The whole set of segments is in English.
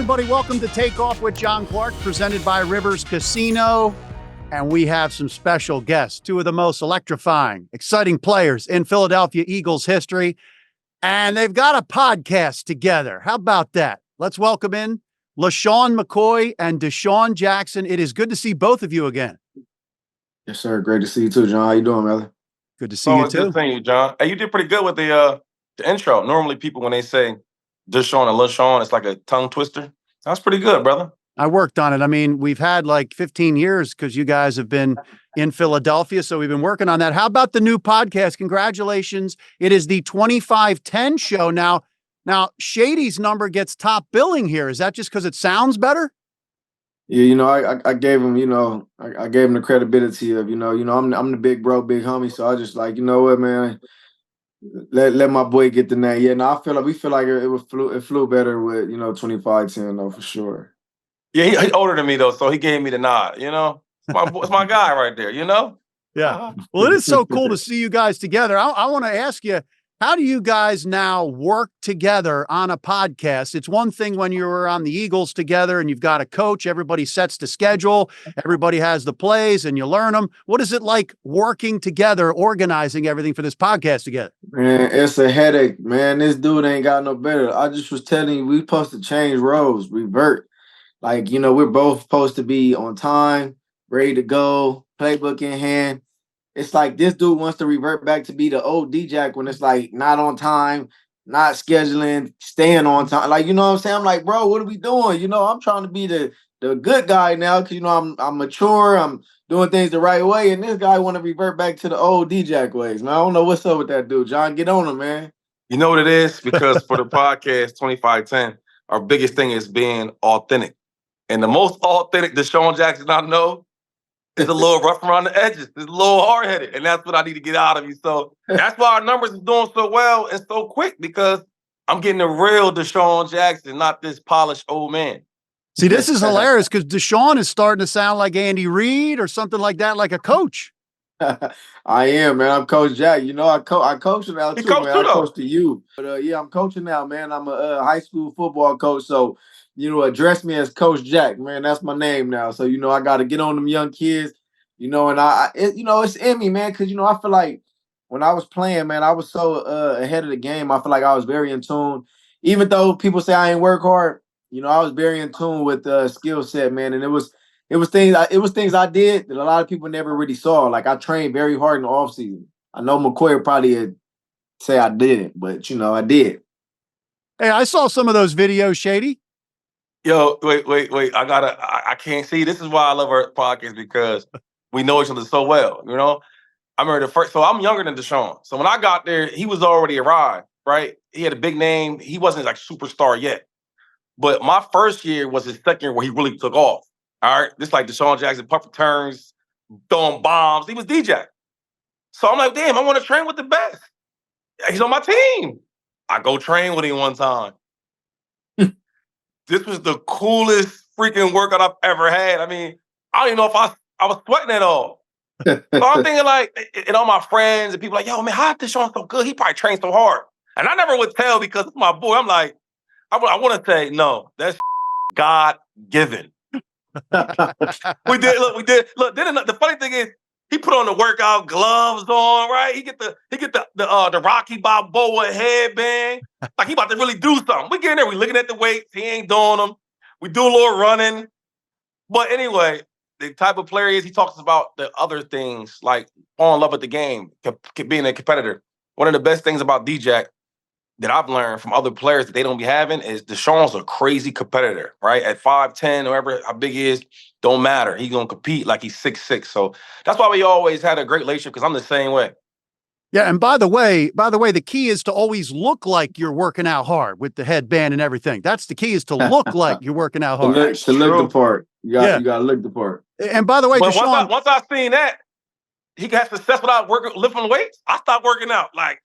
everybody. Welcome to Takeoff with John Clark, presented by Rivers Casino. And we have some special guests, two of the most electrifying, exciting players in Philadelphia Eagles history. And they've got a podcast together. How about that? Let's welcome in LeSean McCoy and DeSeanJackson. It is good to see both of you again. Yes, sir. Great to see you too, John. How you doing, brother? Good to see you too. Good seeing you, John. Hey, you did pretty good with the intro. Normally, people when they say DeSean and LeSean, it's like a tongue twister. That's pretty good, brother. I worked on it. I mean, we've had like 15 years because you guys have been in Philadelphia, so we've been working on that. How about the new podcast? Congratulations. It is the 2510 show now. Now, Shady's number gets top billing here. Is that just because it sounds better? Yeah, I gave him, I gave him the credibility of, I'm the big bro, big homie. So I just like, you know what, man, let my boy get the name. Yeah, no, we feel like it flew better with 2510 though, for sure. Yeah, he's older than me though, so he gave me the nod. It's my guy right there. Yeah. Well, it is so cool to see you guys together. I want to ask you, how do you guys now work together on a podcast? It's one thing when you're on the Eagles together and you've got a coach, everybody sets the schedule, everybody has the plays and you learn them. What is it like working together, organizing everything for this podcast together? Man, it's a headache, man. This dude ain't got no better. I just was telling you, we supposed to change roles, revert. Like, we're both supposed to be on time, ready to go, playbook in hand. It's like this dude wants to revert back to be the old D-Jack when it's like not on time, not scheduling, staying on time. Like, you know what I'm saying? I'm like, bro, what are we doing? I'm trying to be the good guy now because, I'm mature. I'm doing things the right way. And this guy want to revert back to the old D-Jack ways, man. I don't know what's up with that dude. John, get on him, man. You know what it is? Because for the podcast 2510, our biggest thing is being authentic. And the most authentic DeSeanJackson I know is a little rough around the edges. It's a little hard-headed, and that's what I need to get out of you. So that's why our numbers is doing so well and so quick, because I'm getting the real DeSeanJackson, not this polished old man. See, this is hilarious because DeSean is starting to sound like Andy Reid or something like that, like a coach. I am, man. I'm Coach Jack. I coach now too, man. I coach to you. But yeah, I'm coaching now, man. I'm a high school football coach, so address me as Coach Jack, man. That's my name now. So, I got to get on them young kids, and it's in me, man, because, I feel like when I was playing, man, I was so ahead of the game. I feel like I was very in tune. Even though people say I ain't work hard, I was very in tune with the skill set, man. And it was things I did that a lot of people never really saw. Like, I trained very hard in the offseason. I know McCoy would probably say I didn't, but, I did. Hey, I saw some of those videos, Shady. Yo, wait. I can't see. This is why I love our podcast, because we know each other so well, I remember so I'm younger than DeSean. So when I got there, he was already arrived, right? He had a big name. He wasn't like superstar yet. But my first year was his second year where he really took off. All right. Just like DeSeanJackson, punt returns, throwing bombs. He was DJ. So I'm like, damn, I want to train with the best. He's on my team. I go train with him one time. This was the coolest freaking workout I've ever had. I mean, I don't even know if I was sweating at all. So I'm thinking like, and all my friends and people like, yo, man, how is DeSean so good? He probably trained so hard. And I never would tell because it's my boy. I'm like, I want to say, no, that's God-given. We did. Then the funny thing is, he put on the workout gloves on, right? He get the Rocky Balboa headband. Like he about to really do something. We get in there, we looking at the weights. He ain't doing them. We do a little running. But anyway, the type of player he talks about the other things, like fall in love with the game, being a competitor. One of the best things about D-Jack that I've learned from other players that they don't be having is DeSean's a crazy competitor, right? At 5'10", whatever, how big he is, don't matter. He's going to compete like he's 6'6". So that's why we always had a great relationship, because I'm the same way. Yeah, and by the way, the key is to always look like you're working out hard with the headband and everything. That's the key, is to look like you're working out hard. To look the part. You got to look the part. And by the way, DeSean, once I seen that, he got success without lifting weights, I stopped working out. Like,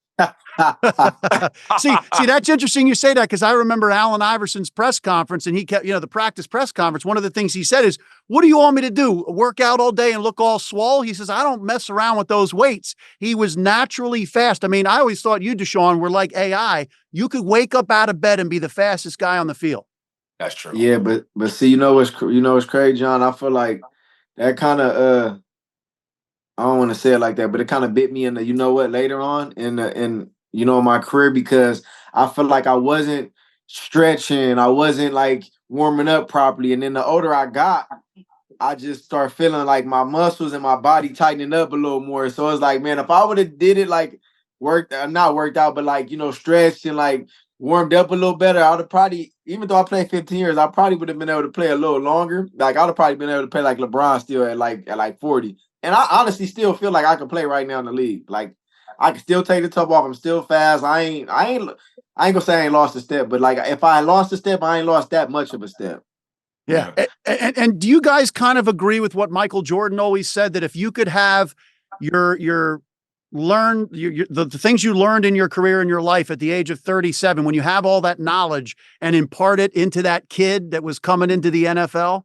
see, that's interesting you say that, because I remember Allen Iverson's press conference, and he kept, the practice press conference. One of the things he said is, what do you want me to do? Work out all day and look all swole? He says, I don't mess around with those weights. He was naturally fast. I mean, I always thought you, DeSean, were like AI. You could wake up out of bed and be the fastest guy on the field. That's true. Yeah, but see, what's crazy, John? I feel like that kind of I don't want to say it like that, but it kind of bit me in the later on in my career, because I feel like I wasn't stretching, I wasn't like warming up properly, and then the older I got, I just start feeling like my muscles and my body tightening up a little more. So it's like, man, if I would have did it like not worked out, but like, stretched and like warmed up a little better, I would have probably, even though I played 15 years, I probably would have been able to play a little longer. Like I would have probably been able to play like LeBron still at like 40. And I honestly still feel like I can play right now in the league. Like I can still take the top off. I'm still fast. I ain't gonna say I ain't lost a step, but like if I lost a step, I ain't lost that much of a step. Yeah. And do you guys kind of agree with what Michael Jordan always said, that if you could have the things you learned in your career and your life at the age of 37, when you have all that knowledge and impart it into that kid that was coming into the NFL?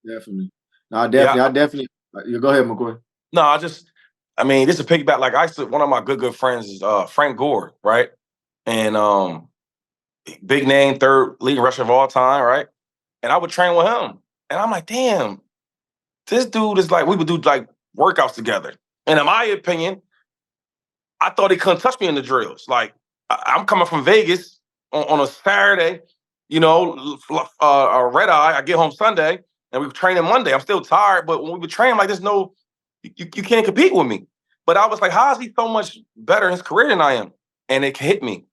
Definitely. No, I definitely. You go ahead, McCoy. No, just a piggyback. Like one of my good friends is Frank Gore, right? And big name, third leading rusher of all time, right? And I would train with him. And I'm like, damn, this dude is like, we would do like workouts together. And in my opinion, I thought he couldn't touch me in the drills. Like, I'm coming from Vegas on a Saturday, red eye. I get home Sunday and we were training Monday. I'm still tired, but when we would train, like, there's no, you can't compete with me. But I was like, how is he so much better in his career than I am? And it hit me.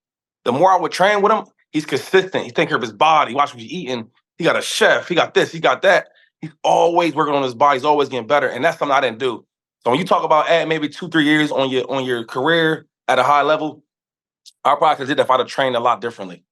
The more I would train with him, he's consistent. He's taking care of his body. Watch what he's eating. He got a chef. He got this. He got that. He's always working on his body. He's always getting better. And that's something I didn't do. So when you talk about adding maybe 2-3 years on your career at a high level, I probably could have did that if I'd have trained a lot differently.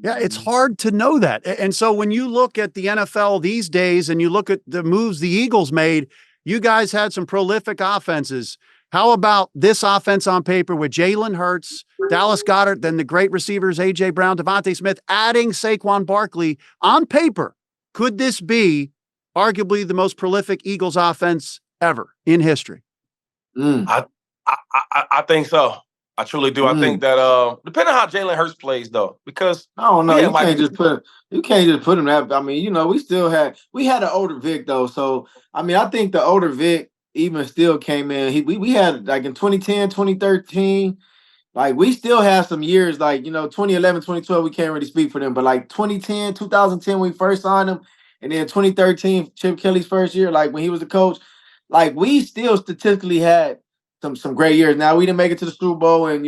Yeah, it's hard to know that. And so when you look at the NFL these days and you look at the moves the Eagles made, you guys had some prolific offenses. How about this offense on paper with Jalen Hurts, Dallas Goedert, then the great receivers, A.J. Brown, DeVonta Smith, adding Saquon Barkley on paper? Could this be arguably the most prolific Eagles offense ever in history? I think so. I truly do. I think that depending on how Jalen Hurts plays, though, because I don't know, you can't just put him that. I mean, we had an older Vick though, so I mean, I think the older Vick even still came in. We had like in 2010, 2013, like we still had some years, like 2011, 2012, we can't really speak for them, but like 2010, 2010, when we first signed him, and then 2013, Chip Kelly's first year, like when he was the coach, like we still statistically had some great years. Now we didn't make it to the Super Bowl, and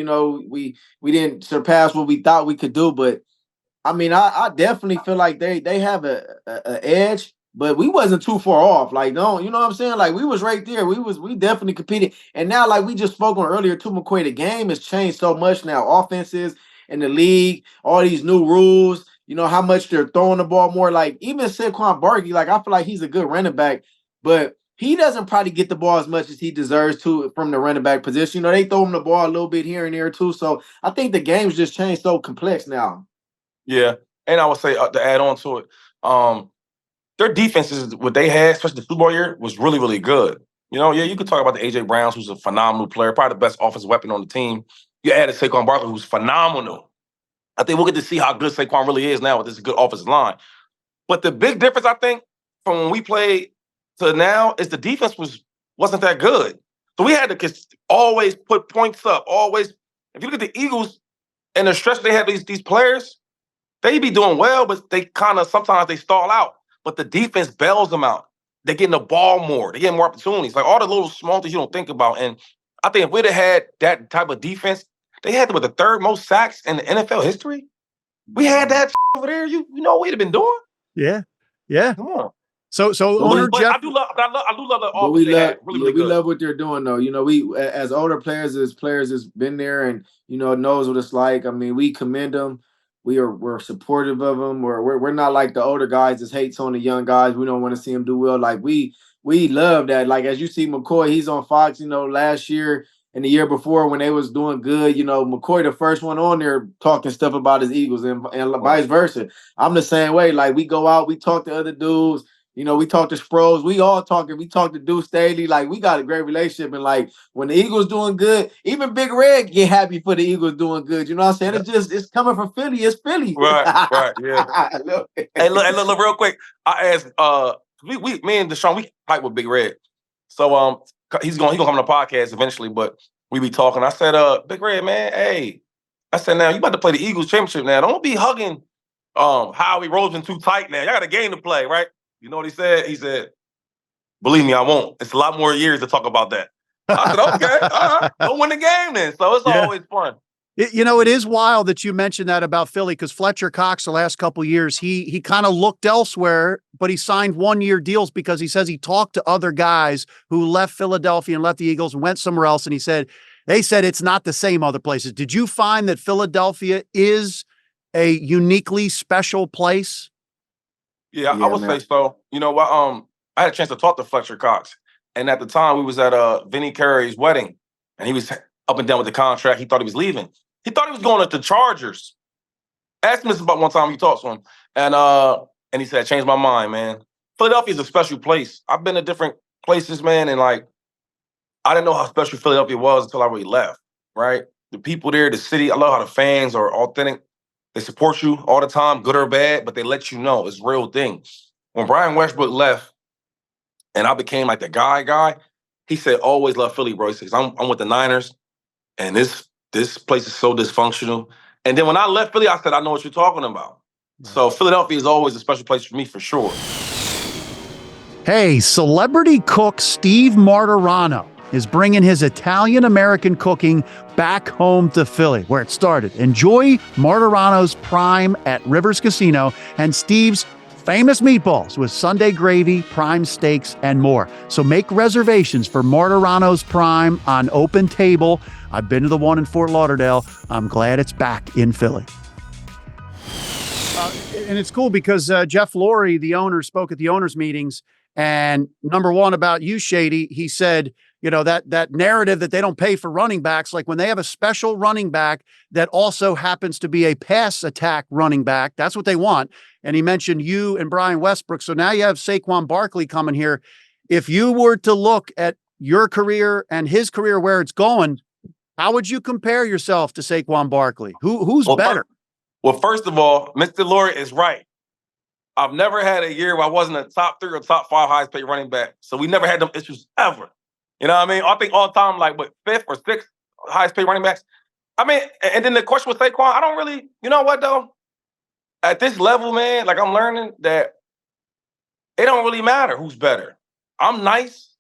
we didn't surpass what we thought we could do. But I mean, I definitely feel like they have a edge, but we wasn't too far off. Like, no, you know what I'm saying? Like we was right there. We definitely competed. And now, like we just spoke on earlier too, McCoy, the game has changed so much now. Offenses in the league, all these new rules. How much they're throwing the ball more. Like even Saquon Barkley, like I feel like he's a good running back, but he doesn't probably get the ball as much as he deserves to from the running back position. They throw him the ball a little bit here and there too. So I think the game's just changed so complex now. Yeah, and I would say to add on to it, their defenses, what they had, especially the Super Bowl year, was really, really good. You could talk about the A.J. Browns, who's a phenomenal player, probably the best offensive weapon on the team. You added Saquon Barkley, who's phenomenal. I think we'll get to see how good Saquon really is now with this good offensive line. But the big difference, I think, from when we played to now is the defense wasn't that good. So we had to always put points up. Always, if you look at the Eagles and the stretch they have these players, they be doing well, but they kind of sometimes they stall out. But the defense bails them out. They're getting the ball more. They're getting more opportunities. Like all the little small things you don't think about. And I think if we'd have had that type of defense, they had the third most sacks in the NFL history. We had that over there. You know what we'd have been doing? Yeah. Yeah. Come on. So owner Jeff, I do love the offense. We love what they're doing though. We as older players, as players has been there and knows what it's like. I mean, we commend them. We're supportive of them. We're not like the older guys that hates on the young guys. We don't want to see them do well. Like we love that. Like as you see McCoy, he's on Fox. Last year and the year before when they was doing good. McCoy the first one on there talking stuff about his Eagles and vice versa. I'm the same way. Like we go out, we talk to other dudes. We talk to Sproles. We all talking. We talk to Deuce Staley. Like, we got a great relationship. And, like, when the Eagles doing good, even Big Red get happy for the Eagles doing good. You know what I'm saying? Yeah. It's coming from Philly. It's Philly. Right, yeah. Hey, look, real quick. I asked, me and DeSean, we hype with Big Red. So, he's gonna come on the podcast eventually, but we be talking. I said, Big Red, man, hey. I said, now, you about to play the Eagles championship now. Don't be hugging Howie Roseman too tight now. Y'all got a game to play, right? You know what he said? He said, believe me, I won't. It's a lot more years to talk about that. I said, okay, all right. Don't win the game then. So it's always fun. It is wild that you mentioned that about Philly, because Fletcher Cox the last couple of years, he kind of looked elsewhere, but he signed 1-year deals because he says he talked to other guys who left Philadelphia and left the Eagles and went somewhere else. And they said it's not the same other places. Did you find that Philadelphia is a uniquely special place? Yeah, I would say so. You know what? I had a chance to talk to Fletcher Cox, and at the time we was at Vinny Curry's wedding, and he was up and down with the contract. He thought he was leaving. He thought he was going to the Chargers. Asked him this about one time you talked to him, and he said, "Changed my mind, man. Philadelphia is a special place. I've been to different places, man, and like I didn't know how special Philadelphia was until I really left. Right? The people there, the city. I love how the fans are authentic. They support you all the time, good or bad, but they let you know it's real thing. When Brian Westbrook left and I became like the guy, he said, always love Philly, bro. He says, I'm with the Niners, and this place is so dysfunctional. And then when I left Philly, I said, I know what you're talking about. Right. So Philadelphia is always a special place for me, for sure. Hey, celebrity cook Steve Martirano is bringing his Italian-American cooking back home to Philly, where it started. Enjoy Martirano's Prime at Rivers Casino and Steve's famous meatballs with Sunday gravy, prime steaks, and more. So make reservations for Martirano's Prime on Open Table. I've been to the one in Fort Lauderdale. I'm glad it's back in Philly. And it's cool because Jeff Lurie, the owner, spoke at the owners' meetings. And number one about you, Shady, he said, that narrative that they don't pay for running backs, like when they have a special running back that also happens to be a pass attack running back, that's what they want. And he mentioned you and Brian Westbrook. So now you have Saquon Barkley coming here. If you were to look at your career and his career, where it's going, how would you compare yourself to Saquon Barkley? Who's better? First of all, Mr. Lurie is right. I've never had a year where I wasn't a top 3 or top 5 highest paid running back. So we never had them issues ever. You know what I mean? I think all time, like, 5th or 6th highest paid running backs. I mean, and then the question with Saquon, I don't really, you know what, though? At this level, man, like, I'm learning that it don't really matter who's better. I'm nice,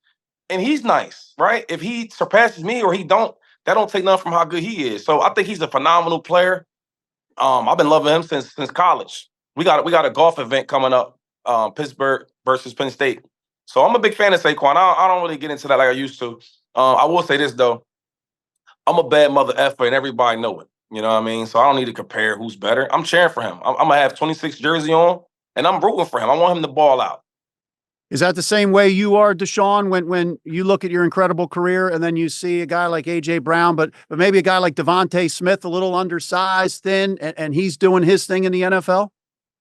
and he's nice, right? If he surpasses me or he don't, that don't take nothing from how good he is. So I think he's a phenomenal player. I've been loving him since college. We got a golf event coming up, Pittsburgh versus Penn State. So I'm a big fan of Saquon. I don't really get into that like I used to. I will say this, though. I'm a bad mother effer, and everybody know it. You know what I mean? So I don't need to compare who's better. I'm cheering for him. I'm going to have 26 jersey on, and I'm rooting for him. I want him to ball out. Is that the same way you are, DeSean, when you look at your incredible career and then you see a guy like A.J. Brown, but maybe a guy like DeVonta Smith, a little undersized, thin, and he's doing his thing in the NFL?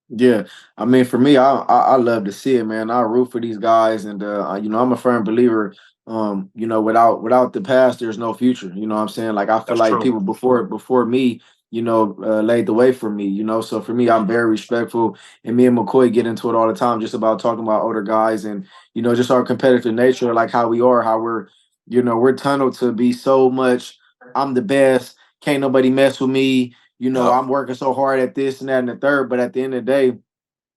Yeah, I mean, for me, I love to see it, man. I root for these guys, and I'm a firm believer. Without the past, there's no future. You know what I'm saying? Like, I feel like people before me, laid the way for me. So for me, I'm very respectful, and me and McCoy get into it all the time, just about talking about older guys, and just our competitive nature, like how we are, how we're tunneled to be so much. I'm the best. Can't nobody mess with me. I'm working so hard at this and that and the third, but at the end of the day,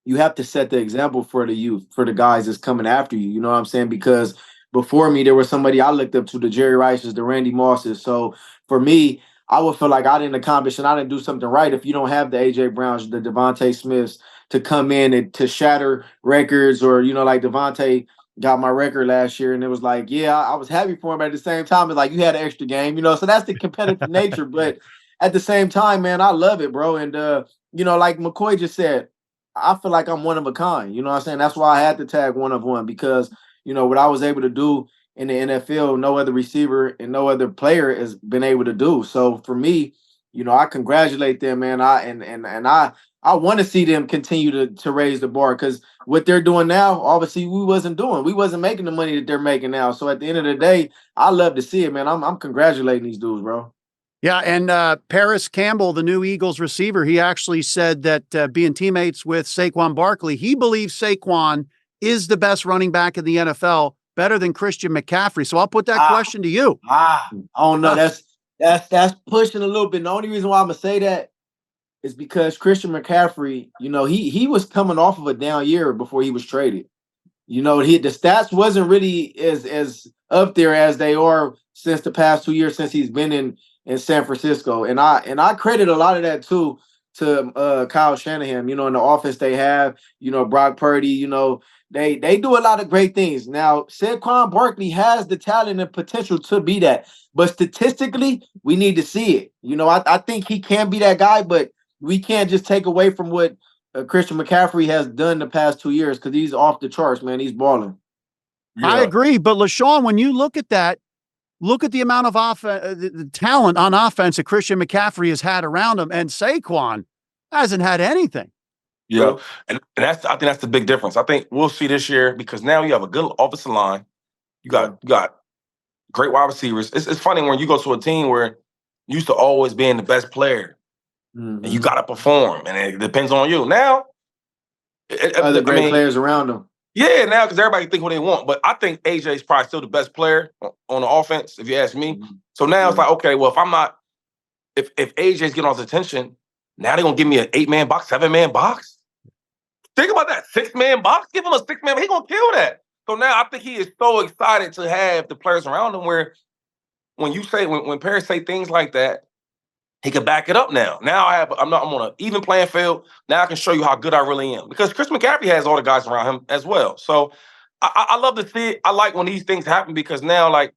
you have to set the example for the youth, for the guys that's coming after you. You know what I'm saying? Because before me, there was somebody I looked up to, the Jerry Rices, the Randy Mosses. So for me, I would feel like I didn't accomplish and I didn't do something right if you don't have the A.J. Browns, the DeVonta Smiths to come in and to shatter records, or, like DeVonta got my record last year, and it was like, yeah, I was happy for him, but at the same time, it's like you had an extra game, so that's the competitive nature. But at the same time, man, I love it, bro. And, like McCoy just said, I feel like I'm one of a kind. You know what I'm saying? That's why I had to tag one of one, because, what I was able to do in the NFL, no other receiver and no other player has been able to do. So for me, I congratulate them, man. I I want to see them continue to raise the bar, because what they're doing now, obviously, we wasn't making the money that they're making now. So at the end of the day, I love to see it, man. I'm congratulating these dudes, bro. Yeah, and Paris Campbell, the new Eagles receiver, he actually said that being teammates with Saquon Barkley, he believes Saquon is the best running back in the NFL, better than Christian McCaffrey. So I'll put that question to you. I don't know. That's pushing a little bit. The only reason why I'm gonna say that is because Christian McCaffrey, he was coming off of a down year before he was traded. The stats wasn't really as up there as they are since the past 2 years since he's been in San Francisco. And I credit a lot of that too to Kyle Shanahan, in the offense they have, Brock Purdy, they do a lot of great things. Now, Saquon Barkley has the talent and potential to be that. But statistically, we need to see it. I think he can be that guy, but we can't just take away from what Christian McCaffrey has done the past 2 years, because he's off the charts, man. He's balling. Yeah. I agree. But LeSean, when you look at that, look at the amount of the talent on offense that Christian McCaffrey has had around him, and Saquon hasn't had anything. Yeah, and I think that's the big difference. I think we'll see this year, because now you have a good offensive line. You got great wide receivers. It's funny when you go to a team where you used to always being the best player, and you got to perform, and it depends on you. Now, other great players around them. Yeah, now, because everybody think what they want. But I think AJ is probably still the best player on the offense, if you ask me. So now it's like, okay, well, if AJ's getting all this attention, now they're going to give me an 8-man box, 7-man box? Think about that. 6-man box? Give him a 6-man. He's going to kill that. So now I think he is so excited to have the players around him, where when Paris say things like that, he can back it up now. Now I'm on an even playing field. Now I can show you how good I really am. Because Chris McCaffrey has all the guys around him as well. So I love to see it. I like when these things happen, because now, like,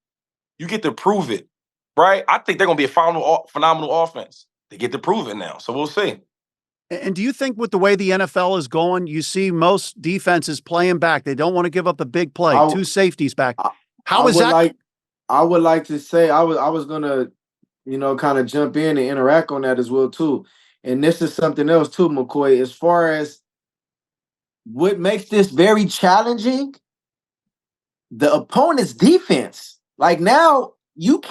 you get to prove it, right? I think they're going to be a phenomenal offense. They get to prove it now. So we'll see. And do you think with the way the NFL is going, you see most defenses playing back? They don't want to give up the big play. 2 safeties back. How is that? I would like to say I was going to kind of jump in and interact on that as well, too. And this is something else, too, McCoy, as far as what makes this very challenging, the opponent's defense. Like, now, if you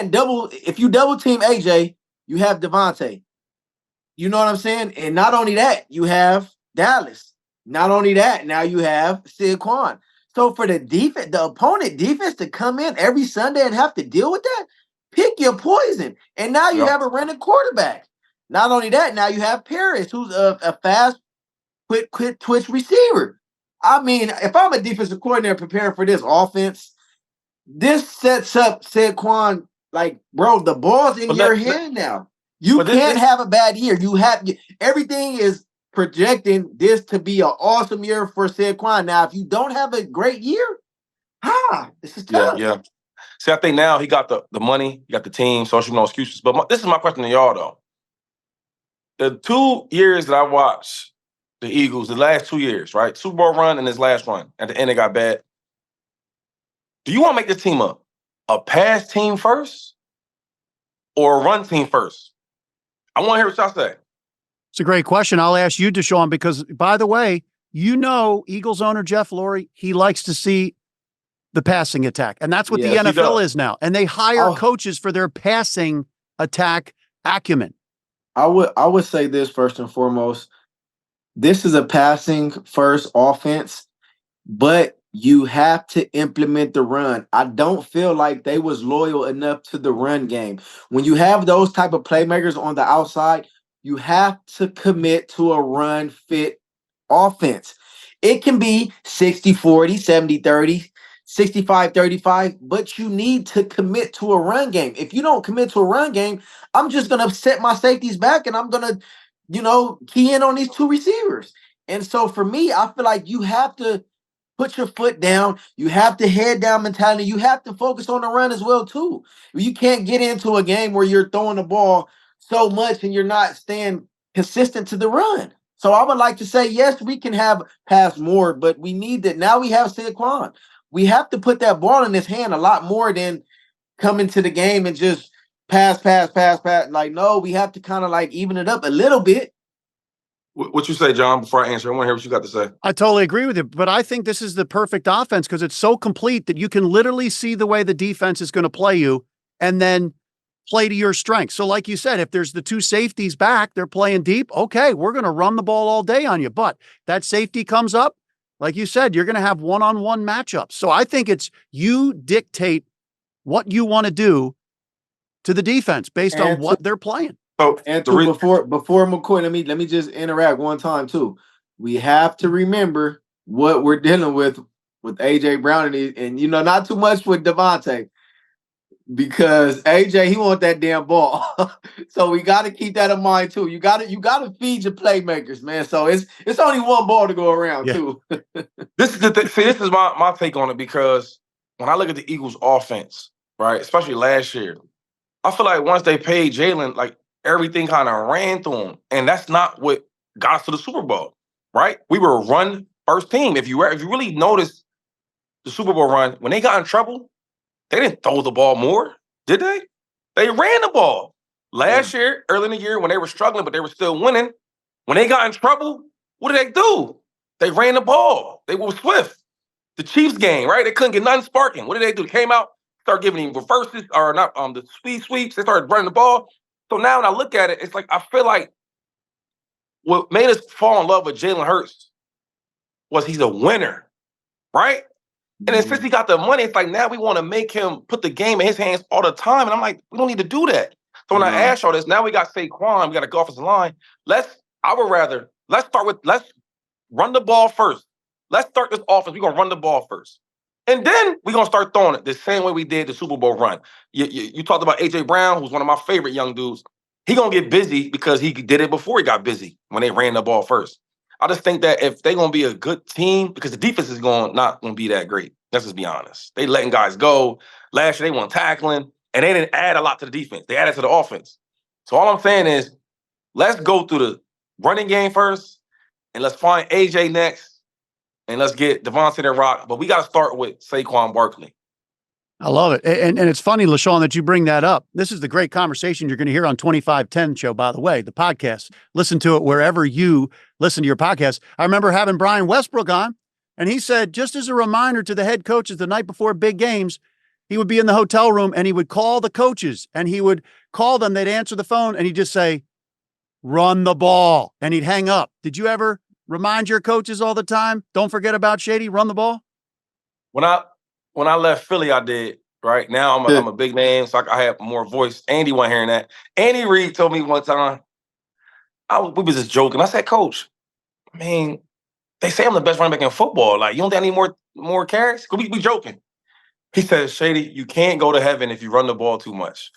double team AJ, you have DeVonta. You know what I'm saying? And not only that, you have Dallas. Not only that, now you have Saquon. So for the opponent defense to come in every Sunday and have to deal with that, pick your poison. And now you have a running quarterback. Not only that, now you have Paris, who's a fast, quick twitch receiver. I mean, if I'm a defensive coordinator preparing for this offense, this sets up Saquon, like, bro, the ball's in your hand now. You can't have a bad year. Everything is projecting this to be an awesome year for Saquon. Now, if you don't have a great year, this is tough. Yeah. See, I think now he got the money, he got the team, so no excuses. But this is my question to y'all, though. The 2 years that I watched the Eagles, the last 2 years, right? Super Bowl run and his last run. At the end, it got bad. Do you want to make this team a pass team first or a run team first? I want to hear what y'all say. It's a great question. I'll ask you, DeSean, because, by the way, Eagles owner Jeff Lurie, he likes to see the passing attack. And that's what the NFL is now. And they hire coaches for their passing attack acumen. I would say this first and foremost. This is a passing first offense, but you have to implement the run. I don't feel like they was loyal enough to the run game. When you have those type of playmakers on the outside, you have to commit to a run fit offense. It can be 60-40, 70-30, 65-35, but you need to commit to a run game. If you don't commit to a run game, I'm just going to set my safeties back and I'm going to, key in on these 2 receivers. And so for me, I feel like you have to put your foot down. You have to head down mentality. You have to focus on the run as well, too. You can't get into a game where you're throwing the ball so much and you're not staying consistent to the run. So I would like to say, yes, we can have pass more, but we need that. Now we have Saquon. We have to put that ball in his hand a lot more than coming to the game and just pass. Like, no, we have to kind of like even it up a little bit. What you say, John, before I answer? I want to hear what you got to say. I totally agree with you, but I think this is the perfect offense because it's so complete that you can literally see the way the defense is going to play you and then play to your strengths. So like you said, if there's the two safeties back, they're playing deep. Okay, we're going to run the ball all day on you. But that safety comes up, like you said, you're going to have one-on-one matchups. So I think it's you dictate what you want to do to the defense based on what they're playing. Oh, and before McCoy, let me just interact one time too. We have to remember what we're dealing with AJ Brown and you know, not too much with DeVonta, because AJ, he want that damn ball. So we got to keep that in mind too. You got to feed your playmakers, man. So it's only one ball to go around too. This is the thing. See, this is my take on it, because when I look at the Eagles offense, right, especially last year, I feel like once they paid Jalen, like everything kind of ran through him, and that's not what got us to the Super Bowl, right? We were a run first team. If you really notice the Super Bowl run, when they got in trouble, they didn't throw the ball more, did they? They ran the ball. Last year, early in the year, when they were struggling, but they were still winning, when they got in trouble, what did they do? They ran the ball. They were swift. The Chiefs game, right? They couldn't get nothing sparking. What did they do? They came out, started giving him reverses, or not the sweeps. They started running the ball. So now when I look at it, it's like I feel like what made us fall in love with Jalen Hurts was he's a winner, right? And then since he got the money, it's like now we want to make him put the game in his hands all the time. And I'm like, we don't need to do that. So when I ask y'all this, now we got Saquon, we got a go offensive line. Let's run the ball first. Let's start this offense. We're going to run the ball first. And then we're going to start throwing it the same way we did the Super Bowl run. You talked about A.J. Brown, who's one of my favorite young dudes. He going to get busy because he did it before he got busy when they ran the ball first. I just think that if they're going to be a good team, because the defense is not going to be that great. Let's just be honest. They letting guys go. Last year, they weren't tackling, and they didn't add a lot to the defense. They added to the offense. So all I'm saying is, let's go through the running game first, and let's find A.J. next, and let's get DeVonta and Rock. But we got to start with Saquon Barkley. I love it. And it's funny, LeSean, that you bring that up. This is the great conversation you're going to hear on 2510 show, by the way, the podcast. Listen to it wherever you listen to your podcast. I remember having Brian Westbrook on, and he said, just as a reminder to the head coaches the night before big games, he would be in the hotel room and he would call the coaches and he would call them. They'd answer the phone and he'd just say, run the ball. And he'd hang up. Did you ever remind your coaches all the time? Don't forget about Shady, run the ball. When I left Philly, I did. Right now, I'm a big name, so I have more voice. Andy wasn't hearing that. Andy Reid told me one time, we was just joking. I said, Coach, I mean, they say I'm the best running back in football. Like, you don't think I need more carries? We joking. He said, Shady, you can't go to heaven if you run the ball too much.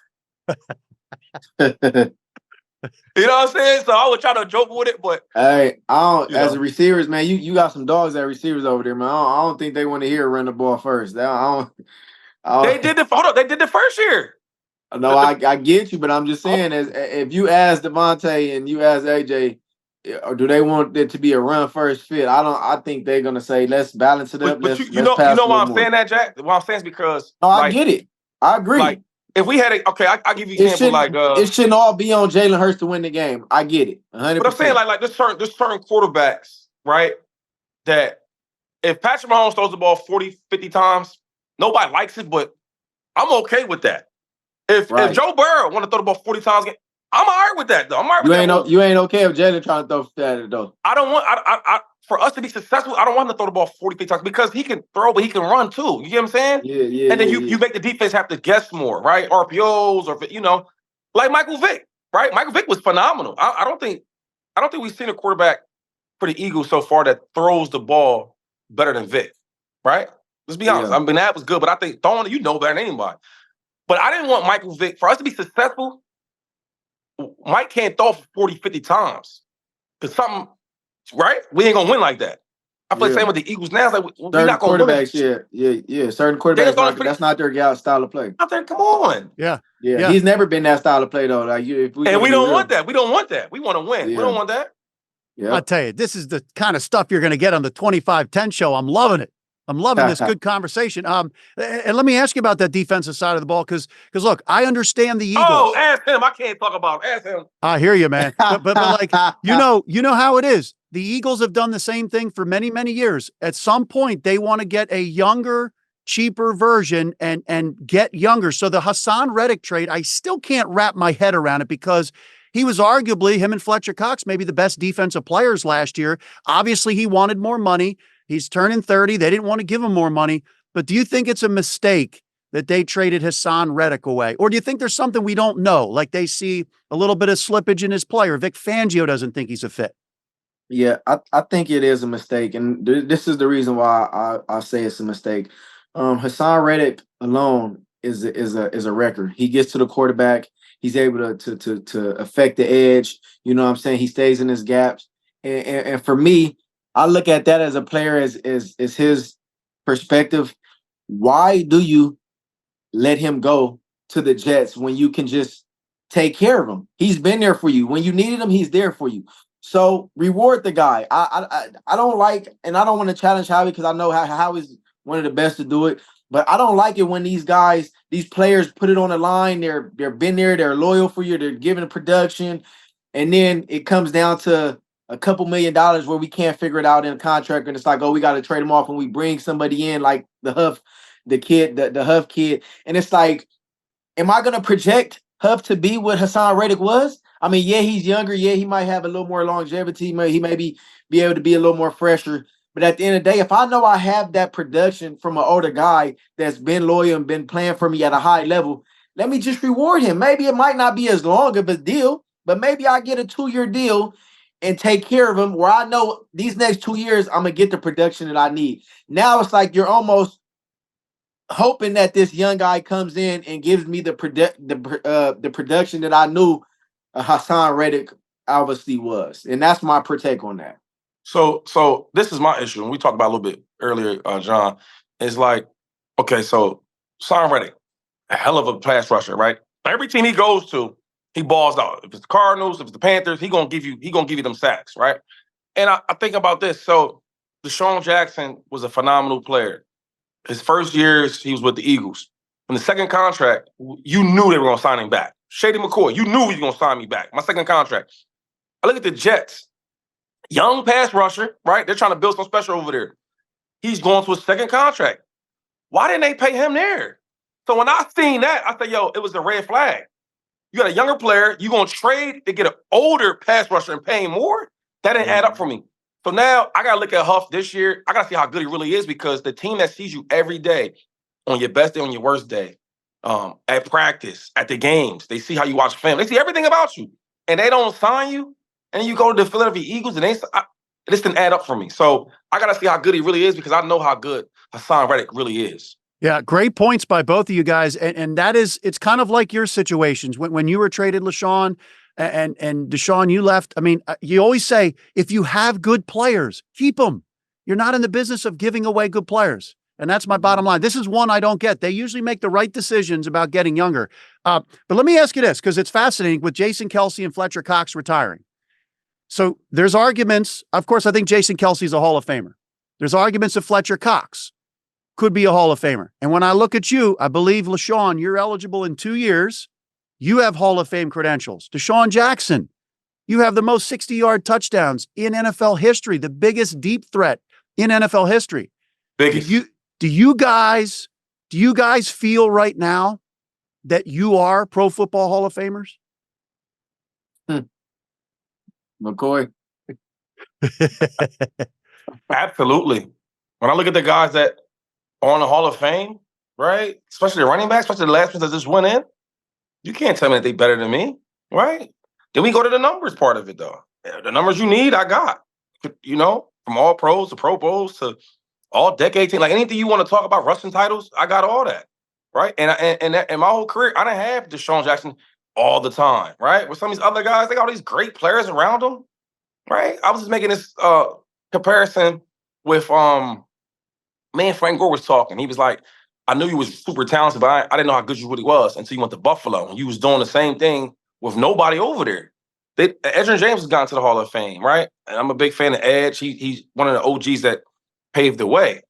You know what I'm saying? So I would try to joke with it, but hey, as a receivers, man, you got some dogs at receivers over there, man. I don't think they want to hear run the ball first. They did the first year. No, I get you, but I'm just saying, if you ask DeVonta and you ask AJ, or do they want it to be a run first fit? I think they're gonna say let's balance it up. But you know why I'm saying that, Jack? What I'm saying is because I get it. I agree. Like, if we had I'll give you an example. It shouldn't all be on Jalen Hurts to win the game. I get it, 100%. But I'm saying like there's certain quarterbacks, right? That if Patrick Mahomes throws the ball 40, 50 times, nobody likes it, but I'm okay with that. If Joe Burrow want to throw the ball 40 times, I'm all right with that though. You ain't okay if Jalen trying to throw that though. I don't want for us to be successful, I don't want him to throw the ball 40 times because he can throw, but he can run too. You get what I'm saying? Yeah. And then you make the defense have to guess more, right? RPOs or like Michael Vick, right? Michael Vick was phenomenal. I don't think we've seen a quarterback for the Eagles so far that throws the ball better than Vick, right? Let's be honest. I mean, that was good, but I think throwing it, better than anybody. But I didn't want Michael Vick, for us to be successful, Mike can't throw for 40, 50 times. Because something, right? We ain't going to win like that. I play the same with the Eagles now. It's like, we're not going to win. Yeah. Certain quarterbacks, that's not their style of play. Out there, come on. Yeah. He's never been that style of play, though. Like, we don't want that. We don't want that. We want to win. We don't want that. Yeah. I'll tell you, this is the kind of stuff you're going to get on the 2510 show. I'm loving it. I'm loving this good conversation. And let me ask you about that defensive side of the ball, because look, I understand the Eagles. Oh, ask him. I can't talk about it. Ask him. I hear you, man. But like, you know how it is. The Eagles have done the same thing for many, many years. At some point, they want to get a younger, cheaper version and get younger. So the Haason Reddick trade, I still can't wrap my head around it, because he was arguably, him and Fletcher Cox, maybe the best defensive players last year. Obviously, he wanted more money. He's turning 30. They didn't want to give him more money. But do you think it's a mistake that they traded Haason Reddick away? Or do you think there's something we don't know? Like they see a little bit of slippage in his player. Vic Fangio doesn't think he's a fit. Yeah, I think it is a mistake. And this is the reason why I say it's a mistake. Haason Reddick alone is a record. He gets to the quarterback. He's able to affect the edge. You know what I'm saying? He stays in his gaps. And for me, I look at that as a player as his perspective. Why do you let him go to the Jets when you can just take care of him? He's been there for you. When you needed him, he's there for you. So reward the guy. I don't like, and I don't want to challenge Howie, because I know Howie's one of the best to do it. But I don't like it when these guys, these players put it on the line. They're been there. They're loyal for you. They're giving the production. And then it comes down to a couple $1 million where we can't figure it out in a contract. And it's like, oh, we got to trade him off, and we bring somebody in like the Huff kid. And it's like, am I going to project Huff to be what Haason Reddick was? I mean, yeah, he's younger. Yeah, he might have a little more longevity. He may be able to be a little more fresher. But at the end of the day, if I know I have that production from an older guy that's been loyal and been playing for me at a high level, let me just reward him. Maybe it might not be as long of a deal, but maybe I get a 2-year deal and take care of him, where I know these next 2 years I'm going to get the production that I need. Now it's like you're almost hoping that this young guy comes in and gives me the production that I knew Haason Reddick obviously was. And that's my take on that. So this is my issue, and we talked about a little bit earlier, John. Is like, okay, so Haason Reddick, a hell of a pass rusher, right? Every team he goes to, he balls out. If it's the Cardinals, if it's the Panthers, he gonna give you them sacks, right? And I think about this. So DeSean Jackson was a phenomenal player. His first years, he was with the Eagles. In the second contract, you knew they were gonna sign him back. Shady McCoy, you knew he was gonna sign me back. My second contract. I look at the Jets. Young pass rusher, right? They're trying to build some special over there. He's going to his second contract. Why didn't they pay him there? So when I seen that, I said, yo, it was a red flag. You got a younger player, you going to trade to get an older pass rusher and pay him more? That didn't add up for me. So now I got to look at Huff this year. I got to see how good he really is, because the team that sees you every day, on your best day, on your worst day, at practice, at the games, they see how you watch film. They see everything about you, and they don't sign you. And then you go to the Philadelphia Eagles, and this didn't add up for me. So I got to see how good he really is, because I know how good Haason Reddick really is. Yeah, great points by both of you guys. And that is, it's kind of like your situations. When you were traded, LeSean, and DeSean, you left. I mean, you always say, if you have good players, keep them. You're not in the business of giving away good players. And that's my bottom line. This is one I don't get. They usually make the right decisions about getting younger. But let me ask you this, because it's fascinating with Jason Kelce and Fletcher Cox retiring. So there's arguments. Of course, I think Jason Kelce's a Hall of Famer. There's arguments that Fletcher Cox could be a Hall of Famer. And when I look at you, I believe, LeSean, you're eligible in 2 years. You have Hall of Fame credentials. DeSean Jackson, you have the most 60-yard touchdowns in NFL history, the biggest deep threat in NFL history. Biggest. Do you guys feel right now that you are Pro Football Hall of Famers? McCoy. Absolutely. When I look at the guys that are on the Hall of Fame, right, especially the running backs, especially the last ones that just went in, you can't tell me that they're better than me, right? Then we go to the numbers part of it, though. The numbers you need, I got. You know, from all pros to Pro Bowls to all decade team, like anything you want to talk about, rushing titles, I got all that, right? And in my whole career, I didn't have DeSean Jackson all the time, right? With some of these other guys, they got all these great players around them, right? I was just making this comparison with me and Frank Gore was talking. He was like, I knew you was super talented, but I didn't know how good you really was until you went to Buffalo, and you was doing the same thing with nobody over there. Edgerrin James has gone to the Hall of Fame, right? And I'm a big fan of Edge. He's one of the OGs that paved the way.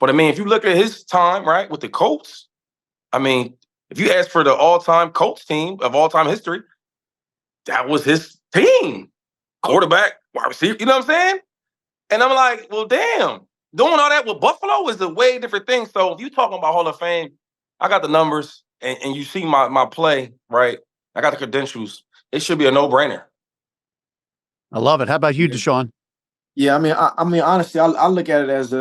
But I mean, if you look at his time, right, with the Colts, I mean, if you ask for the all-time Colts team of all-time history, that was his team. Quarterback, wide receiver, you know what I'm saying? And I'm like, well, damn. Doing all that with Buffalo is a way different thing. So if you're talking about Hall of Fame, I got the numbers and you see my play, right? I got the credentials. It should be a no-brainer. I love it. How about you, DeSean? Yeah, I mean, honestly, I look at it as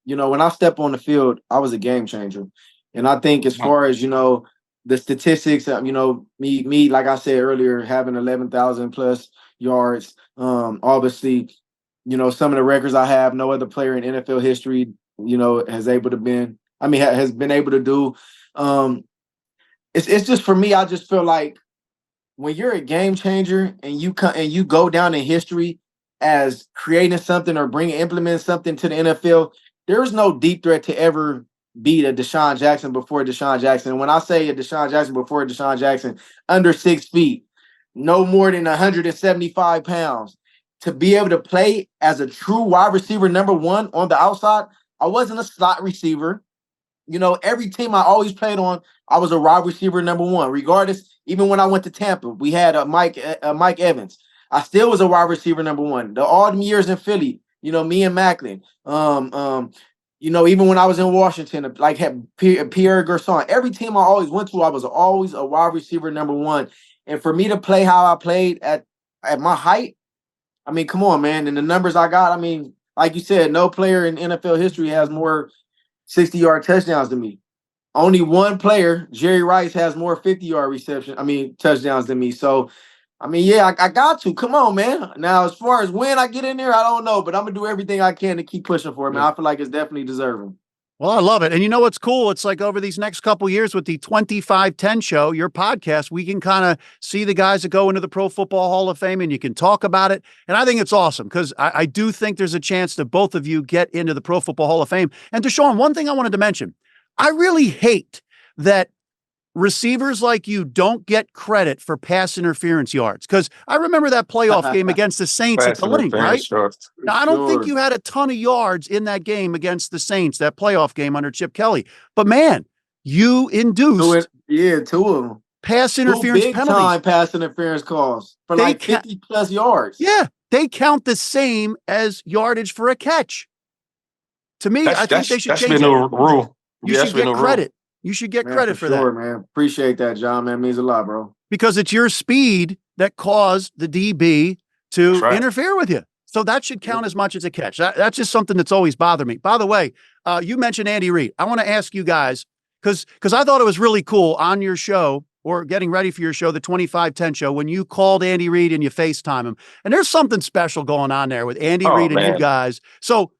when I step on the field, I was a game changer. And I think as far as, the statistics, me, like I said earlier, having 11,000 plus yards, obviously, some of the records I have, no other player in NFL history, has been able to do. It's just for me, I just feel like when you're a game changer and you go down in history as creating something or implementing something to the NFL, there's no deep threat to ever beat a DeSean Jackson before DeSean Jackson. And when I say a DeSean Jackson before DeSean Jackson, under 6 feet, no more than 175 pounds, to be able to play as a true wide receiver number one on the outside. I wasn't a slot receiver. Every team I always played on, I was a wide receiver number one, regardless. Even when I went to Tampa, we had Mike Evans. I still was a wide receiver number one. All them years in Philly, me and Macklin. Even when I was in Washington, like had Pierre Garçon. Every team I always went to, I was always a wide receiver number one. And for me to play how I played at my height, I mean, come on, man. And the numbers I got, I mean, like you said, no player in NFL history has more 60-yard touchdowns than me. Only one player, Jerry Rice, has more 50-yard touchdowns than me. So, I mean, yeah, I got to. Come on, man. Now, as far as when I get in there, I don't know, but I'm going to do everything I can to keep pushing for it, man. I feel like it's definitely deserving. Well, I love it. And you know what's cool? It's like over these next couple of years with the 2510 show, your podcast, we can kind of see the guys that go into the Pro Football Hall of Fame and you can talk about it. And I think it's awesome because I do think there's a chance that both of you get into the Pro Football Hall of Fame. And DeSean, one thing I wanted to mention, I really hate that receivers like you don't get credit for pass interference yards. Because I remember that playoff game against the Saints at the Link, right? Now, I don't think you had a ton of yards in that game against the Saints, that playoff game under Chip Kelly. But man, you induced two of them. Pass interference big penalties. Time pass interference calls for like 50 plus yards. Yeah, they count the same as yardage for a catch. To me, I think they should change it. Rule. You should get credit. You should get credit for that. Man. Appreciate that, John, man. It means a lot, bro. Because it's your speed that caused the DB to interfere with you. So that should count as much as a catch. That's just something that's always bothered me. By the way, you mentioned Andy Reid. I want to ask you guys, because I thought it was really cool on your show or getting ready for your show, the 2510 show, when you called Andy Reid and you FaceTime him. And there's something special going on there with Andy Reid and you guys. So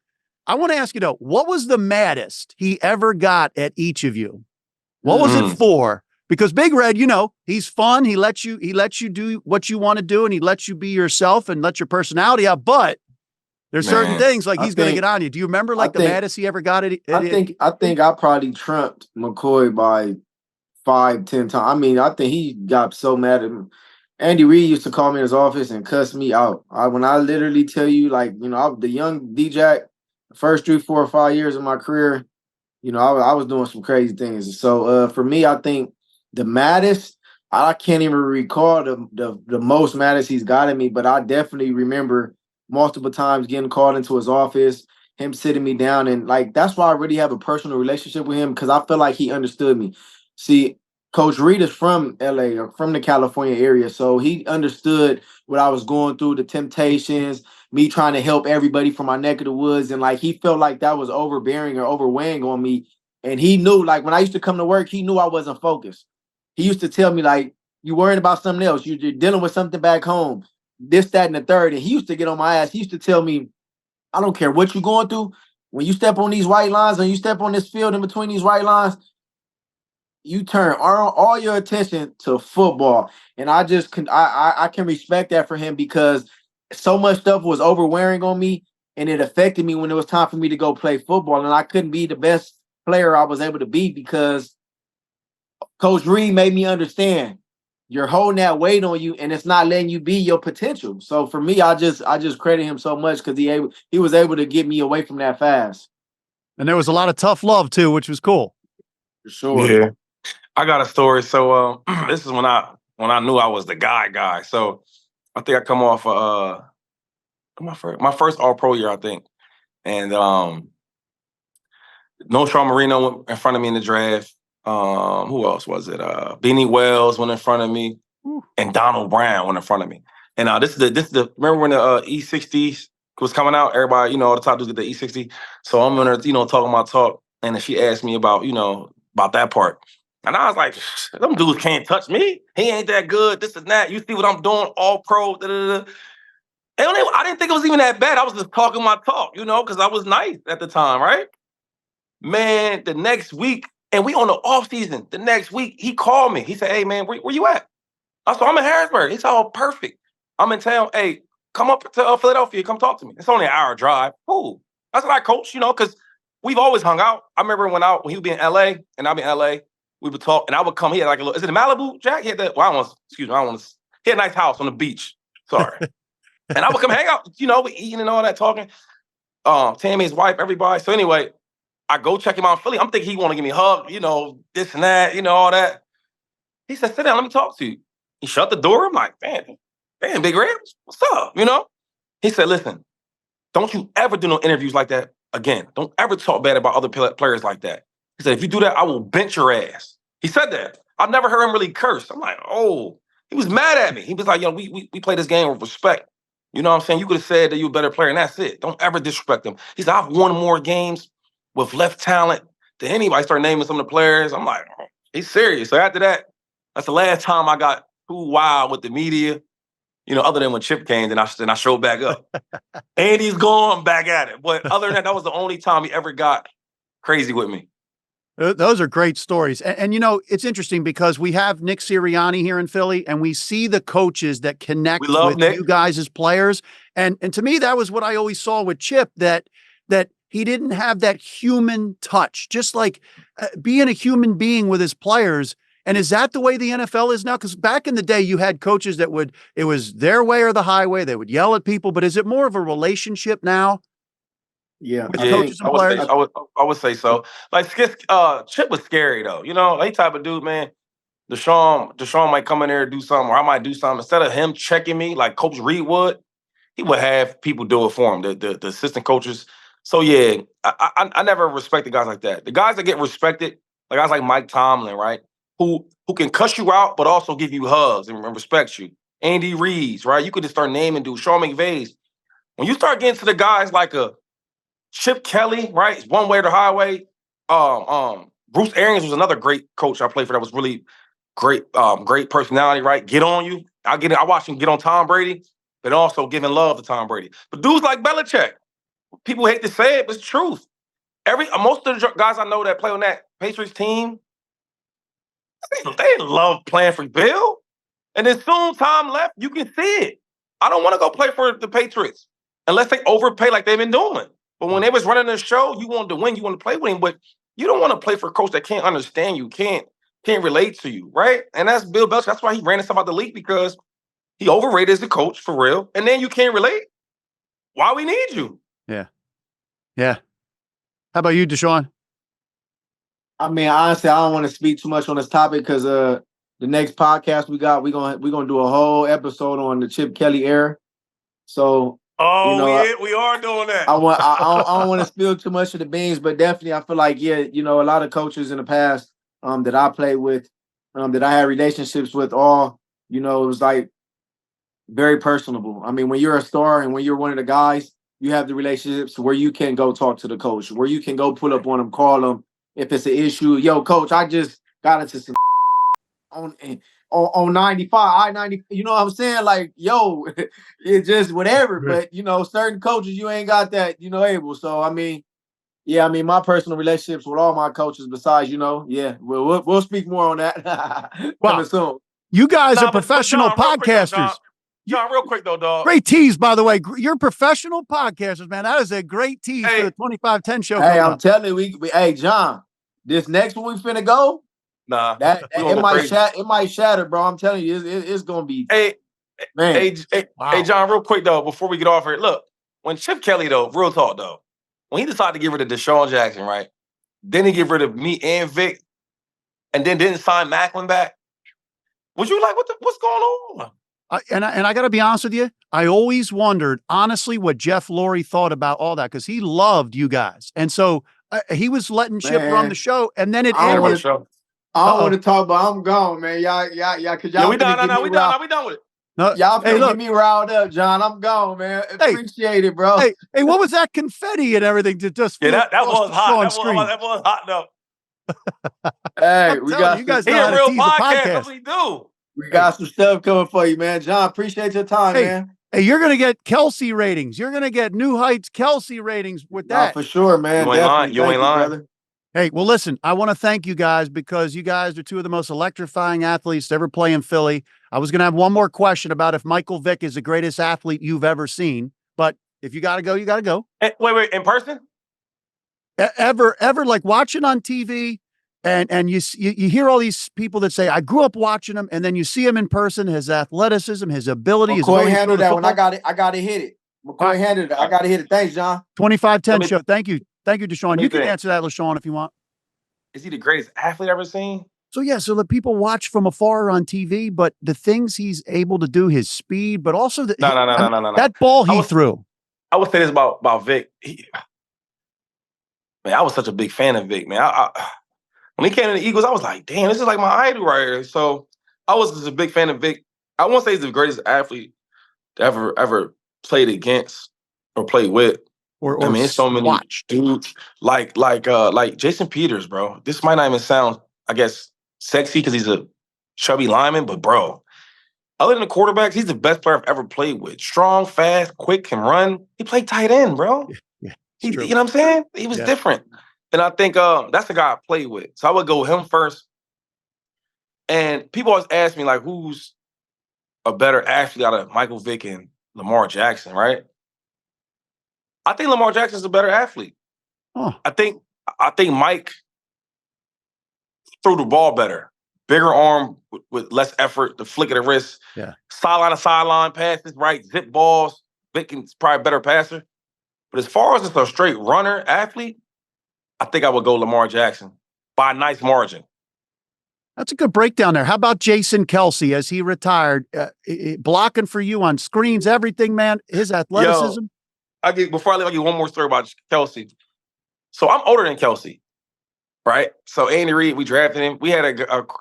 I want to ask you, though, what was the maddest he ever got at each of you? What was it for? Because Big Red, he's fun. He lets you do what you want to do, and he lets you be yourself and let your personality out. But there's certain things like he's going to get on you. Do you remember the maddest he ever got at? I think I probably trumped McCoy by 5-10 times. I mean, I think he got so mad at him. Andy Reid used to call me in his office and cuss me out. When I literally tell you, the young D-Jack, the first 3, 4, or 5 years of my career, I was doing some crazy things. So for me, I think the maddest, I can't even recall the most maddest he's got at me, but I definitely remember multiple times getting called into his office, him sitting me down. And that's why I really have a personal relationship with him, because I feel like he understood me. See, Coach Reid is from LA or from the California area. So he understood what I was going through, the temptations, me trying to help everybody from my neck of the woods. And he felt like that was overbearing or overweighing on me. And he knew, when I used to come to work, he knew I wasn't focused. He used to tell me, you worrying about something else. You're dealing with something back home, this, that, and the third. And he used to get on my ass. He used to tell me, I don't care what you're going through. When you step on these white lines and you step on this field in between these white lines, you turn all your attention to football. And I can respect that for him, because so much stuff was overwearing on me and it affected me when it was time for me to go play football. And I couldn't be the best player I was able to be because Coach Reid made me understand you're holding that weight on you and it's not letting you be your potential. So for me, I just credit him so much because he was able to get me away from that fast. And there was a lot of tough love too, which was cool. For sure. Yeah. I got a story. So this is when I knew I was the guy. So I think I come off my first All-Pro year, I think. And No Sean Marino went in front of me in the draft. Who else was it? Beanie Wells went in front of me, and Donald Brown went in front of me. And this is the remember when the E60s was coming out? Everybody, all the top dudes get the E60. So I'm in there, talking my talk, and then she asked me about that part. And I was like, them dudes can't touch me. He ain't that good, this and that. You see what I'm doing, All-Pro, da-da-da. And I didn't think it was even that bad. I was just talking my talk, because I was nice at the time, right? Man, the next week, and we on the off season, the next week, he called me. He said, hey, man, where you at? I said, I'm in Harrisburg. He said, oh, perfect. I'm in town. Hey, come up to Philadelphia. Come talk to me. It's only an hour drive. Cool. That's what I coach, because we've always hung out. I remember when he would be in L.A. and I'd be in L.A., we would talk, and I would come. He had like a little, is it in Malibu, Jack? He had that, he had a nice house on the beach. Sorry. And I would come hang out, we eating and all that, talking. Tammy's wife, everybody. So anyway, I go check him out in Philly. I'm thinking he want to give me a hug, this and that, all that. He said, sit down, let me talk to you. He shut the door. I'm like, damn, Big Red, what's up, He said, listen, don't you ever do no interviews like that again. Don't ever talk bad about other players like that. He said, if you do that, I will bench your ass. He said that. I've never heard him really curse. I'm like, oh, he was mad at me. He was like, we play this game with respect. You know what I'm saying? You could have said that you're a better player, and that's it. Don't ever disrespect him. He said, I've won more games with left talent than anybody. Start naming some of the players. I'm like, oh, he's serious. So after that, that's the last time I got too wild with the media, other than when Chip came, then I showed back up. And he's gone back at it. But other than that was the only time he ever got crazy with me. Those are great stories. And it's interesting because we have Nick Sirianni here in Philly, and we see the coaches that connect with Nick. You guys as players. And to me, that was what I always saw with Chip, that he didn't have that human touch, just like being a human being with his players. And is that the way the NFL is now? Because back in the day, you had coaches that it was their way or the highway. They would yell at people, but is it more of a relationship now? Yeah, coaches and players? I would say so. Like Chip was scary though. That type of dude, man. DeSean might come in there and do something, or I might do something. Instead of him checking me like Coach Reid would, he would have people do it for him, the assistant coaches. So yeah, I never respected guys like that. The guys that get respected, like guys like Mike Tomlin, right? Who can cuss you out, but also give you hugs and respect you. Andy Reid's, right? You could just start naming dudes. Sean McVay's. When you start getting to the guys like a Chip Kelly, right? It's one way or the highway. Bruce Arians was another great coach I played for that was really great, great personality, right? Get on you. I watched him get on Tom Brady, but also giving love to Tom Brady. But dudes like Belichick, people hate to say it, but it's the truth. Most of the guys I know that play on that Patriots team, they love playing for Bill. And as soon as Tom left, you can see it. I don't want to go play for the Patriots unless they overpay like they've been doing. But when they was running the show, you wanted to win, you want to play with him, but you don't want to play for a coach that can't understand you, can't relate to you, right? And that's Bill Belichick. That's why he ran himself out the league, because he overrated as a coach for real. And then you can't relate. Why we need you? Yeah. Yeah. How about you, DeSean? I mean, honestly, I don't want to speak too much on this topic because the next podcast we're gonna do a whole episode on the Chip Kelly era. So we are doing that. I don't want to spill too much of the beans, but definitely I feel like a lot of coaches in the past that I played with, that I had relationships with, all it was like very personable. I mean, when you're a star and when you're one of the guys, you have the relationships where you can go talk to the coach, where you can go pull up on them, call them if it's an issue. Yo, coach, I just got into some on 95, I-90, you know what I'm saying? Like, yo, it's just whatever. But, certain coaches, you ain't got that, able. So, I mean, my personal relationships with all my coaches besides, we'll speak more on that coming soon. You guys are professional podcasters. John, real quick though, dog. Great tease, by the way. You're professional podcasters, man. That is a great tease for the 2510 show. Hey, I'm telling you, hey, John, this next one we finna go. Nah, it might shatter, bro. I'm telling you, it's gonna be. Hey, John, real quick though, before we get off here, look, when Chip Kelly though, real talk though, when he decided to get rid of DeSean Jackson, right? Then he get rid of me and Vic, and then didn't sign Macklin back. Was you like, what's going on? And I got to be honest with you, I always wondered, honestly, what Jeff Lurie thought about all that, because he loved you guys. And so he was letting Chip run the show, and then it ended. I don't want to talk, but I'm gone, man. Y'all, because y'all we done. We done with it. No, y'all get me riled up, John. I'm gone, man. Appreciate it, bro. Hey, what was that confetti and everything to just that was hot. That was hot though. Hey, we got you guys. He a real podcast. That's what we do. We got some stuff coming for you, man. John, appreciate your time, man. Hey, you're gonna get Kelce ratings. You're gonna get New Heights Kelce ratings with that. For sure, man. You ain't lying. You ain't lying, brother. Hey, well, listen, I want to thank you guys because you guys are two of the most electrifying athletes to ever play in Philly. I was going to have one more question about if Michael Vick is the greatest athlete you've ever seen, but if you got to go, you got to go. Wait, in person? Ever, like watching on TV and you hear all these people that say, I grew up watching him, and then you see him in person, his athleticism, his ability. McCoy handled that when I got to hit it. McCoy handled it. I got to hit it. Thanks, John. 25-10 show. Thank you. Thank you, DeSean. You can answer that, LeSean, if you want. Is he the greatest athlete I've ever seen? So, yeah, so the people watch from afar on TV, but the things he's able to do, his speed, but also no. That ball he threw. I would say this about Vic. Man, I was such a big fan of Vic, man. When he came to the Eagles, I was like, damn, this is like my idol right here. So I was just a big fan of Vic. I won't say he's the greatest athlete to ever played against or played with. I mean, it's so many dudes like Jason Peters, bro. This might not even sound, I guess, sexy because he's a chubby lineman, but bro, other than the quarterbacks, he's the best player I've ever played with. Strong, fast, quick, can run. He played tight end, bro. Yeah, you know what I'm saying? He was different. And I think that's the guy I played with. So I would go with him first. And people always ask me, like, who's a better athlete out of Michael Vick and Lamar Jackson, right? I think Lamar Jackson's a better athlete. Oh. I think Mike threw the ball better. Bigger arm with less effort, the flick of the wrist. Yeah. Sideline to sideline passes, right? Zip balls. Vick is probably a better passer. But as far as just a straight runner athlete, I think I would go Lamar Jackson by a nice margin. That's a good breakdown there. How about Jason Kelce as he retired? Blocking for you on screens, everything, man. His athleticism. Before I leave, I'll give one more story about Kelce. So I'm older than Kelce, right? So Andy Reid, we drafted him. We had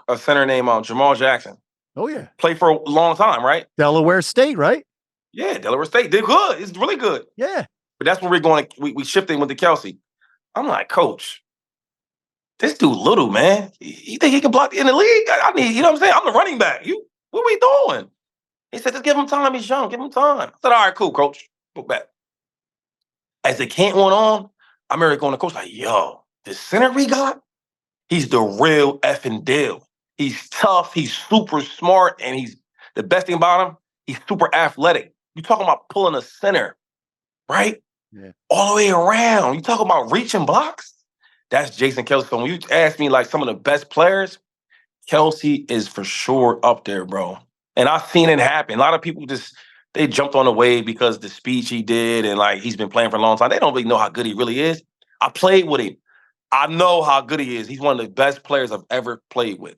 a center named Jamal Jackson. Oh, yeah. Played for a long time, right? Delaware State, right? Yeah, Delaware State. Did good. It's really good. Yeah. But that's where we're going. We shifted with the Kelce. I'm like, Coach, this dude little, man. You think he can block in the league? I need, you know what I'm saying? I'm the running back. What are we doing? He said, just give him time. He's young. Give him time. I said, all right, cool, Coach. Go back. As the camp went on, I remember going to coach like, yo, the center we got, he's the real effing deal. He's tough, he's super smart, and he's the best thing about him, he's super athletic. You talking about pulling a center, right? Yeah. All the way around. You talking about reaching blocks? That's Jason Kelce. So when you ask me like some of the best players, Kelce is for sure up there, bro. And I've seen it happen. A lot of people they jumped on the wave because the speech he did and like he's been playing for a long time. They don't really know how good he really is. I played with him. I know how good he is. He's one of the best players I've ever played with.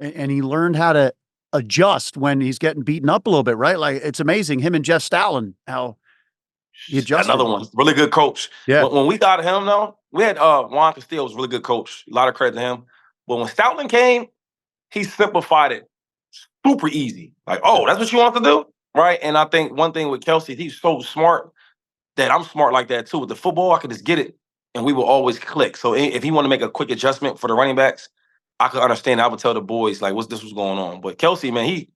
And he learned how to adjust when he's getting beaten up a little bit, right? Like it's amazing. Him and Jeff Stoutland, how he adjusted. Another one, really good coach. Yeah. When we got him though, we had Juan Castillo was a really good coach. A lot of credit to him. But when Stoutland came, he simplified it super easy. Like, oh, that's what you want to do? Right. And I think one thing with Kelce, he's so smart that I'm smart like that too. With the football, I could just get it and we will always click. So if he want to make a quick adjustment for the running backs, I could understand. I would tell the boys like, what's going on? But Kelce, man,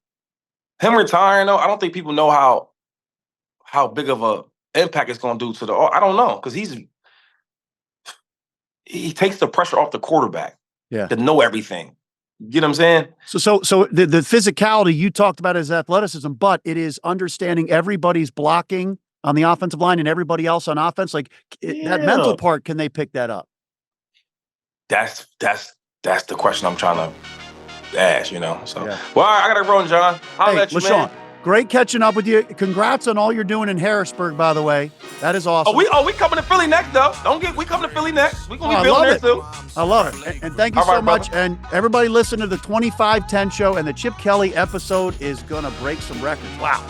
him retiring though, I don't think people know how big of a impact it's going to do to I don't know. Cause he takes the pressure off the quarterback to know everything. You know what I'm saying? So the physicality you talked about is athleticism, but it is understanding everybody's blocking on the offensive line and everybody else on offense. Like that mental part, can they pick that up? That's the question I'm trying to ask, you know. So well, I gotta run, John. I'll let you, LeSean, man. Great catching up with you. Congrats on all you're doing in Harrisburg, by the way. That is awesome. We coming to Philly next, though. We coming to Philly next. We gonna be building there too. I love it. And thank you so much. Brother. And everybody listen to the 2510 show, and the Chip Kelly episode is gonna break some records. Wow.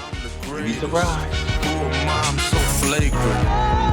Be surprised. Oh, mom, so flagrant.